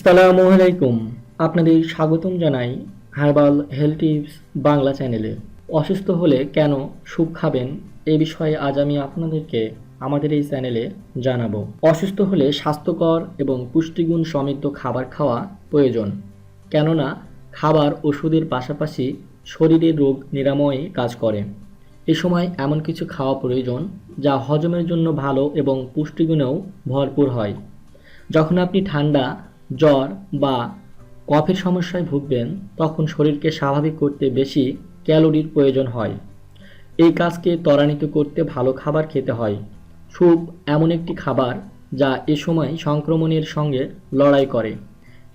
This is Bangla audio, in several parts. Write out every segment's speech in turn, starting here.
আসসালামু আলাইকুম। আপনাদের স্বাগতম জানাই হার্বাল হেলথ টিপস বাংলা চ্যানেলে। অসুস্থ হলে কেন স্যুপ খাবেন এ বিষয়ে আজ আমি আপনাদেরকে আমাদের এই চ্যানেলে জানাবো। অসুস্থ হলে স্বাস্থ্যকর এবং পুষ্টিগুণ সমৃদ্ধ খাবার খাওয়া প্রয়োজন, কেননা খাবার ওষুধের পাশাপাশি শরীরের রোগ নিরাময়ে কাজ করে। এ সময় এমন কিছু খাওয়া প্রয়োজন যা হজমের জন্য ভালো এবং পুষ্টিগুণেও ভরপুর হয়। যখন আপনি ঠান্ডা, জ্বর বা কফের সমস্যায় ভুগবেন, তখন শরীরকে স্বাভাবিক করতে বেশি ক্যালোরির প্রয়োজন হয়। এই কাজকে ত্বরান্বিত করতে ভালো খাবার খেতে হয়। স্যুপ এমন একটি খাবার যা এ সময় সংক্রমণের সঙ্গে লড়াই করে।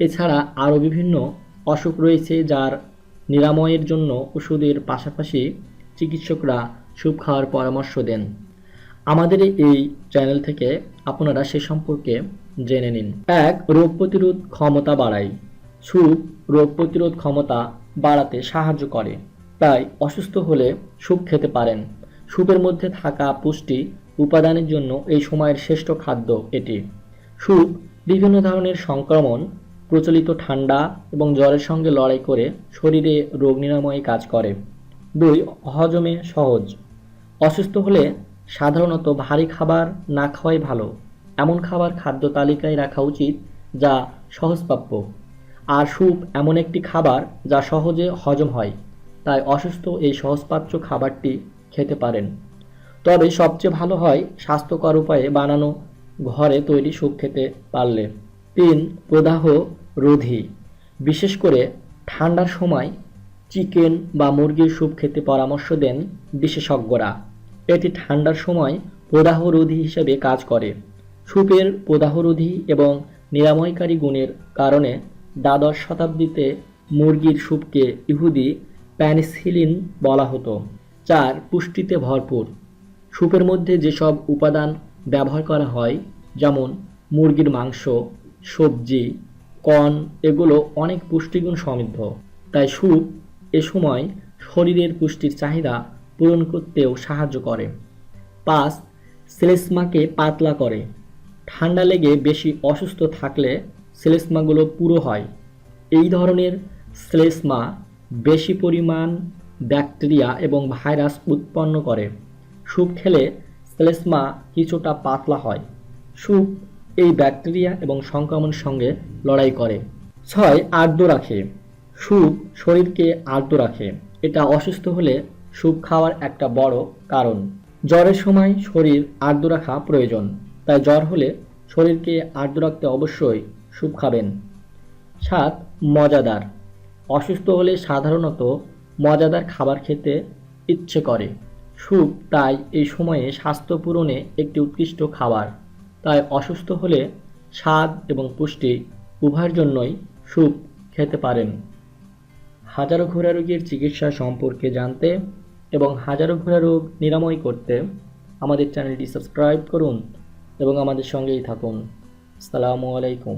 এছাড়া আরও বিভিন্ন অসুখ রয়েছে যার নিরাময়ের জন্য ওষুধের পাশাপাশি চিকিৎসকরা স্যুপ খাওয়ার পরামর্শ দেন। আমাদের এই চ্যানেল থেকে আপনারা সে সম্পর্কে জেনে নিন। ১. রোগ প্রতিরোধ ক্ষমতা বাড়ায়। স্যুপ রোগ প্রতিরোধ ক্ষমতা বাড়াতে সাহায্য করে, তাই অসুস্থ হলে স্যুপ খেতে পারেন। স্যুপের মধ্যে থাকা পুষ্টি উপাদানের জন্য এই সময়ের শ্রেষ্ঠ খাদ্য এটি। স্যুপ বিভিন্ন ধরনের সংক্রমণ, প্রচলিত ঠান্ডা এবং জ্বরের সঙ্গে লড়াই করে শরীরে রোগ নিরাময়ে কাজ করে। ২. হজমে সহজ। অসুস্থ হলে সাধারণত ভারী খাবার না খাওয়াই ভালো। এমন খাবার খাদ্য তালিকায় রাখা উচিত যা সহজপ্রাপ্য। আর স্যুপ এমন একটি খাবার যা সহজে হজম হয়, তাই অসুস্থ এই সহজপাচ্য খাবারটি খেতে পারেন। তবে সবচেয়ে ভালো হয় স্বাস্থ্যকর উপায়ে বানানো ঘরে তৈরি স্যুপ খেতে পারলে। ৩. প্রদাহ রোধী। বিশেষ করে ঠান্ডার সময় চিকেন বা মুরগির স্যুপ খেতে পরামর্শ দেন বিশেষজ্ঞরা। এটি ঠান্ডার সময় প্রদাহরোধী হিসেবে কাজ করে। স্যুপের প্রদাহরোধী এবং নিরাময়কারী গুণের কারণে দ্বাদশ শতাব্দীতে মুরগির স্যুপকে ইহুদি পেনিসিলিন বলা হতো। ৪. পুষ্টিতে ভরপুর। স্যুপের মধ্যে যেসব উপাদান ব্যবহার করা হয়, যেমন মুরগির মাংস, সবজি, কর্ন, এগুলো অনেক পুষ্টিগুণ সমৃদ্ধ। তাই স্যুপ এ সময় শরীরের পুষ্টির চাহিদা পূরণ করতেও সাহায্য করে। ৫. শ্লেষ্মাকে পাতলা করে। ঠান্ডা লেগে বেশি অসুস্থ থাকলে শ্লেষ্মাগুলো পুরো হয়। এই ধরনের শ্লেষ্মা বেশি পরিমাণ ব্যাকটেরিয়া এবং ভাইরাস উৎপন্ন করে। স্যুপ খেলে শ্লেষ্মা কিছুটা পাতলা হয়। স্যুপ এই ব্যাকটেরিয়া এবং সংক্রমণের সঙ্গে লড়াই করে। ৬. আর্দ্র রাখে। স্যুপ শরীরকে আর্দ্র রাখে। এটা অসুস্থ হলে স্যুপ খাওয়ার একটা বড় কারণ। জ্বরের সময় শরীর আর্দ্র রাখা প্রয়োজন, তাই জ্বর হলে শরীরকে আর্দ্র রাখতে অবশ্যই স্যুপ খাবেন। ৭. মজাদার। অসুস্থ হলে সাধারণত মজাদার খাবার খেতে ইচ্ছে করে। স্যুপ তাই এই সময়ে স্বাস্থ্য পূরণে একটি উৎকৃষ্ট খাবার। তাই অসুস্থ হলে স্বাদ এবং পুষ্টি উভয়ের জন্যই স্যুপ খেতে পারেন। হাজারো ঘোড়া রোগের চিকিৎসা সম্পর্কে জানতে এবং হাজারো ঘোড়া রোগ নিরাময় করতে আমাদের চ্যানেলটি সাবস্ক্রাইব করুন এবং আমাদের সঙ্গেই থাকুন। আসসালামু আলাইকুম।